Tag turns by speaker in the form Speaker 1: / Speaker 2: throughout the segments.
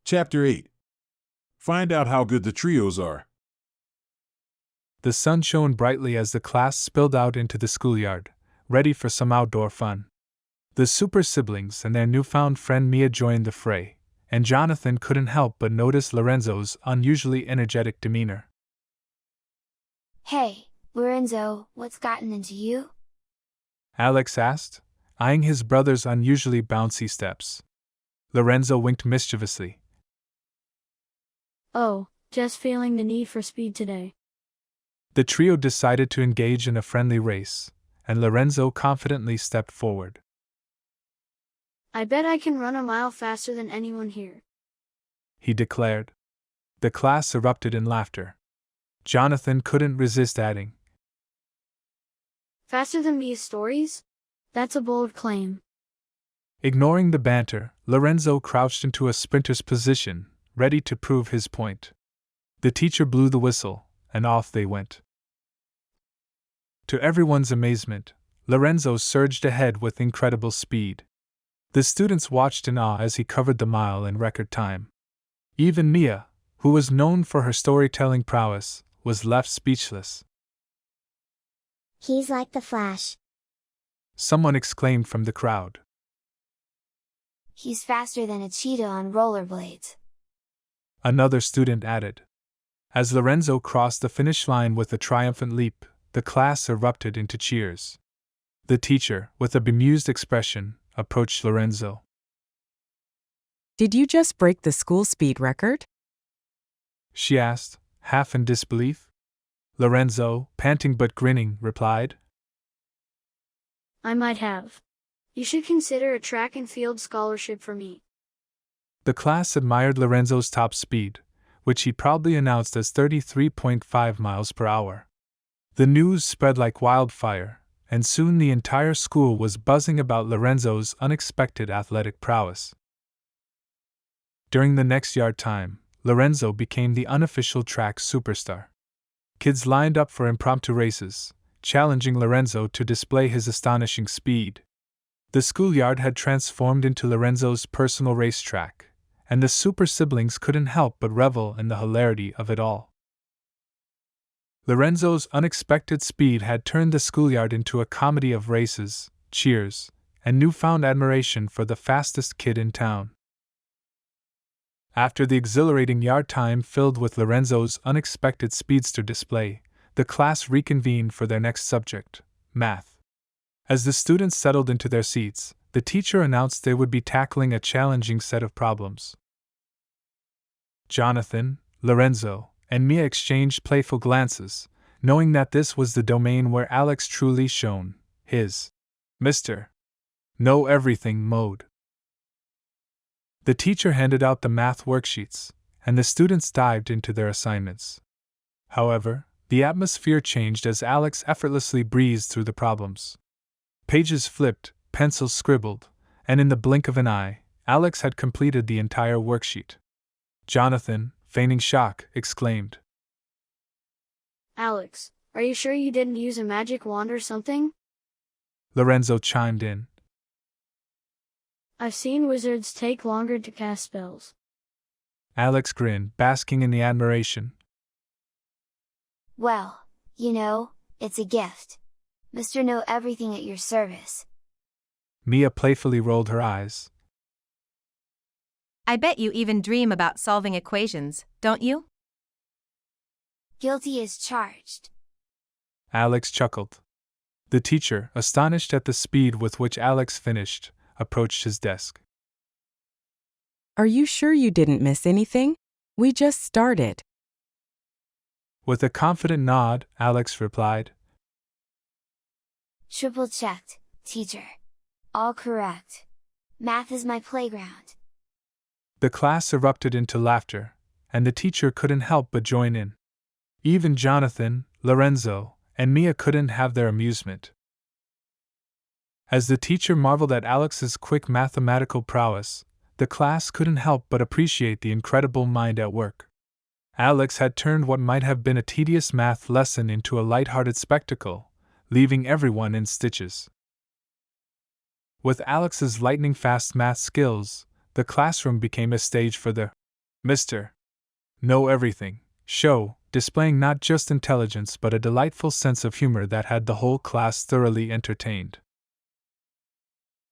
Speaker 1: Chapter 8. Find out how good the trios are.
Speaker 2: The sun shone brightly as the class spilled out into the schoolyard, ready for some outdoor fun. The super siblings and their newfound friend Mia joined the fray, and Johnathan couldn't help but notice Lorenzo's unusually energetic demeanor.
Speaker 3: Hey, Lorenzo, what's gotten into you?
Speaker 2: Alex asked, eyeing his brother's unusually bouncy steps. Lorenzo winked mischievously.
Speaker 4: Oh, just feeling the need for speed today.
Speaker 2: The trio decided to engage in a friendly race, and Lorenzo confidently stepped forward.
Speaker 4: I bet I can run a mile faster than anyone here,
Speaker 2: he declared. The class erupted in laughter. Johnathan couldn't resist adding,
Speaker 4: faster than Mia's stories? That's a bold claim.
Speaker 2: Ignoring the banter, Lorenzo crouched into a sprinter's position, ready to prove his point. The teacher blew the whistle, and off they went. To everyone's amazement, Lorenzo surged ahead with incredible speed. The students watched in awe as he covered the mile in record time. Even Mia, who was known for her storytelling prowess, was left speechless.
Speaker 3: He's like the Flash.
Speaker 2: Someone exclaimed from the crowd.
Speaker 3: He's faster than a cheetah on rollerblades.
Speaker 2: Another student added. As Lorenzo crossed the finish line with a triumphant leap, the class erupted into cheers. The teacher, with a bemused expression, approached Lorenzo.
Speaker 5: Did you just break the school speed record?
Speaker 2: She asked, half in disbelief. Lorenzo, panting but grinning, replied,
Speaker 4: I might have. You should consider a track and field scholarship for me.
Speaker 2: The class admired Lorenzo's top speed, which he proudly announced as 33.5 miles per hour. The news spread like wildfire, and soon the entire school was buzzing about Lorenzo's unexpected athletic prowess. During the next yard time, Lorenzo became the unofficial track superstar. Kids lined up for impromptu races, challenging Lorenzo to display his astonishing speed. The schoolyard had transformed into Lorenzo's personal racetrack, and the super siblings couldn't help but revel in the hilarity of it all. Lorenzo's unexpected speed had turned the schoolyard into a comedy of races, cheers, and newfound admiration for the fastest kid in town. After the exhilarating yard time filled with Lorenzo's unexpected speedster display, the class reconvened for their next subject, math. As the students settled into their seats, the teacher announced they would be tackling a challenging set of problems. Johnathan, Lorenzo, and Mia exchanged playful glances, knowing that this was the domain where Alex truly shone, his Mr. Know-Everything mode. The teacher handed out the math worksheets, and the students dived into their assignments. However, the atmosphere changed as Alex effortlessly breezed through the problems. Pages flipped, pencils scribbled, and in the blink of an eye, Alex had completed the entire worksheet. Johnathan, feigning shock, exclaimed,
Speaker 4: Alex, are you sure you didn't use a magic wand or something?
Speaker 2: Lorenzo chimed in.
Speaker 4: I've seen wizards take longer to cast spells.
Speaker 2: Alex grinned, basking in the admiration.
Speaker 3: Well, it's a gift. Mr. Know Everything at your service.
Speaker 2: Mia playfully rolled her eyes.
Speaker 6: I bet you even dream about solving equations, don't you?
Speaker 3: Guilty as charged.
Speaker 2: Alex chuckled. The teacher, astonished at the speed with which Alex finished, approached his desk.
Speaker 5: Are you sure you didn't miss anything? We just started.
Speaker 2: With a confident nod, Alex replied,
Speaker 3: Triple checked, teacher. All correct. Math is my playground.
Speaker 2: The class erupted into laughter, and the teacher couldn't help but join in. Even Johnathan, Lorenzo, and Mia couldn't have their amusement. As the teacher marveled at Alex's quick mathematical prowess, the class couldn't help but appreciate the incredible mind at work. Alex had turned what might have been a tedious math lesson into a light-hearted spectacle, leaving everyone in stitches. With Alex's lightning-fast math skills, the classroom became a stage for the Mr. Know Everything show, displaying not just intelligence but a delightful sense of humor that had the whole class thoroughly entertained.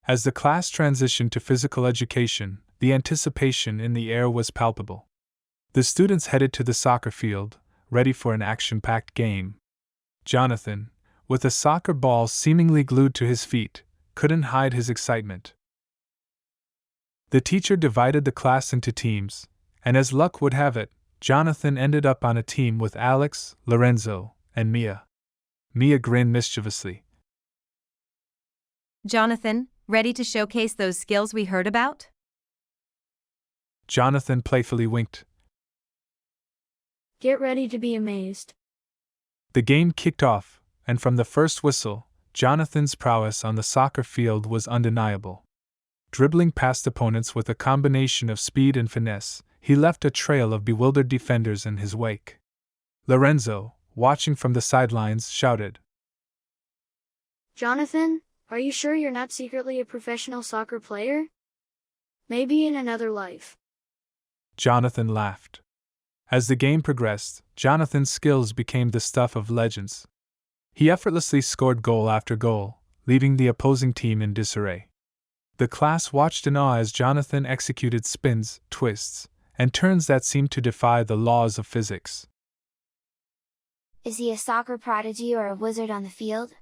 Speaker 2: As the class transitioned to physical education, the anticipation in the air was palpable. The students headed to the soccer field, ready for an action-packed game. Johnathan, with a soccer ball seemingly glued to his feet, couldn't hide his excitement. The teacher divided the class into teams, and as luck would have it, Johnathan ended up on a team with Alex, Lorenzo, and Mia. Mia grinned mischievously.
Speaker 6: Johnathan, ready to showcase those skills we heard about?
Speaker 2: Johnathan playfully winked.
Speaker 4: Get ready to be amazed.
Speaker 2: The game kicked off, and from the first whistle, Jonathan's prowess on the soccer field was undeniable. Dribbling past opponents with a combination of speed and finesse, he left a trail of bewildered defenders in his wake. Lorenzo, watching from the sidelines, shouted,
Speaker 4: Johnathan, are you sure you're not secretly a professional soccer player? Maybe in another life.
Speaker 2: Johnathan laughed. As the game progressed, Jonathan's skills became the stuff of legends. He effortlessly scored goal after goal, leaving the opposing team in disarray. The class watched in awe as Johnathan executed spins, twists, and turns that seemed to defy the laws of physics.
Speaker 3: Is he a soccer prodigy or a wizard on the field?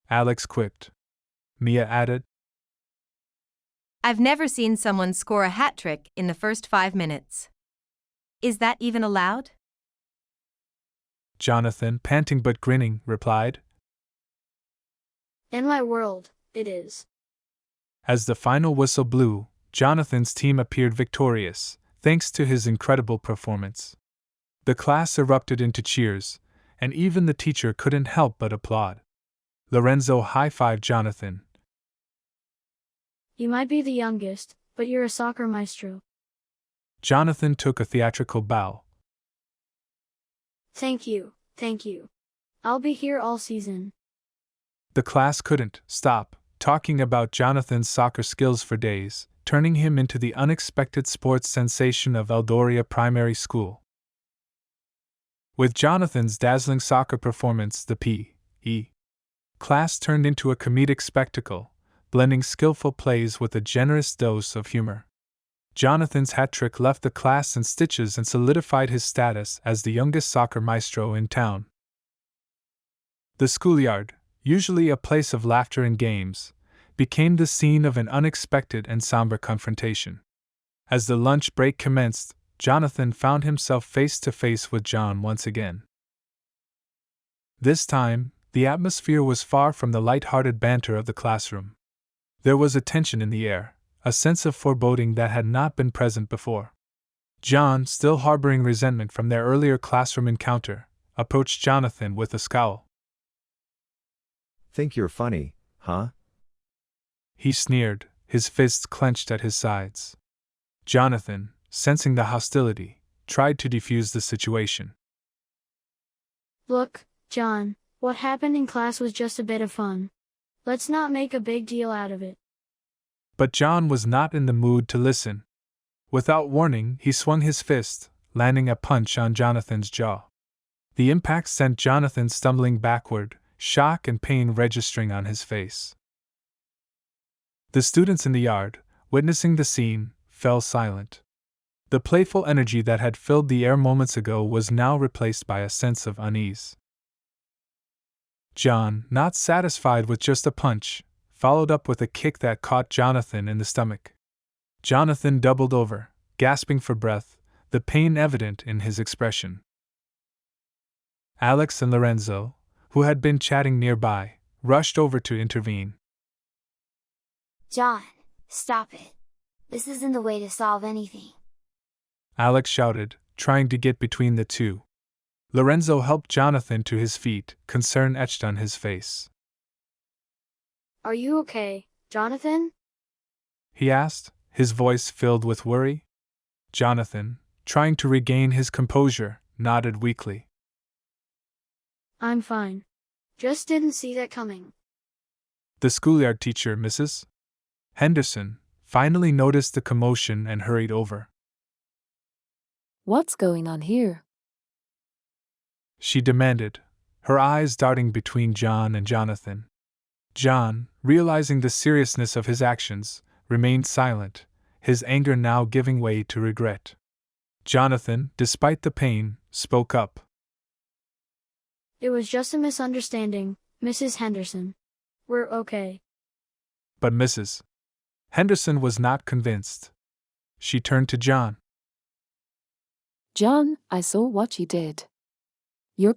Speaker 2: Alex quipped. Mia added,
Speaker 6: I've never seen someone score a hat trick in the first 5 minutes. Is that even allowed?
Speaker 2: Johnathan, panting but grinning, replied.
Speaker 4: In my world, it is.
Speaker 2: As the final whistle blew, Jonathan's team appeared victorious, thanks to his incredible performance. The class erupted into cheers, and even the teacher couldn't help but applaud. Lorenzo high-fived Johnathan.
Speaker 4: You might be the youngest, but you're a soccer maestro.
Speaker 2: Johnathan took a theatrical bow.
Speaker 4: Thank you, thank you. I'll be here all season.
Speaker 2: The class couldn't stop talking about Jonathan's soccer skills for days, turning him into the unexpected sports sensation of Eldoria Primary School. With Jonathan's dazzling soccer performance, the P.E. class turned into a comedic spectacle, blending skillful plays with a generous dose of humor. Jonathan's hat trick left the class in stitches and solidified his status as the youngest soccer maestro in town. The schoolyard, usually a place of laughter and games, became the scene of an unexpected and somber confrontation. As the lunch break commenced, Johnathan found himself face to face with John once again. This time, the atmosphere was far from the light-hearted banter of the classroom. There was a tension in the air, a sense of foreboding that had not been present before. John, still harboring resentment from their earlier classroom encounter, approached Johnathan with a scowl.
Speaker 7: Think you're funny, huh?
Speaker 2: He sneered, his fists clenched at his sides. Johnathan, sensing the hostility, tried to defuse the situation.
Speaker 4: Look, John, what happened in class was just a bit of fun. Let's not make a big deal out of it.
Speaker 2: But John was not in the mood to listen. Without warning, he swung his fist, landing a punch on Jonathan's jaw. The impact sent Johnathan stumbling backward, shock and pain registering on his face. The students in the yard, witnessing the scene, fell silent. The playful energy that had filled the air moments ago was now replaced by a sense of unease. John, not satisfied with just a punch, followed up with a kick that caught Johnathan in the stomach. Johnathan doubled over, gasping for breath, the pain evident in his expression. Alex and Lorenzo, who had been chatting nearby, rushed over to intervene.
Speaker 3: John, stop it. This isn't the way to solve anything.
Speaker 2: Alex shouted, trying to get between the two. Lorenzo helped Johnathan to his feet, concern etched on his face.
Speaker 4: Are you okay, Johnathan?
Speaker 2: He asked, his voice filled with worry. Johnathan, trying to regain his composure, nodded weakly.
Speaker 4: I'm fine. Just didn't see that coming.
Speaker 2: The schoolyard teacher, Mrs. Henderson, finally noticed the commotion and hurried over.
Speaker 7: What's going on here?
Speaker 2: She demanded, her eyes darting between John and Johnathan. John, realizing the seriousness of his actions, remained silent, his anger now giving way to regret. Johnathan, despite the pain, spoke up.
Speaker 4: It was just a misunderstanding, Mrs. Henderson. We're okay.
Speaker 2: But Mrs. Henderson was not convinced. She turned to John.
Speaker 7: John, I saw what you did. You're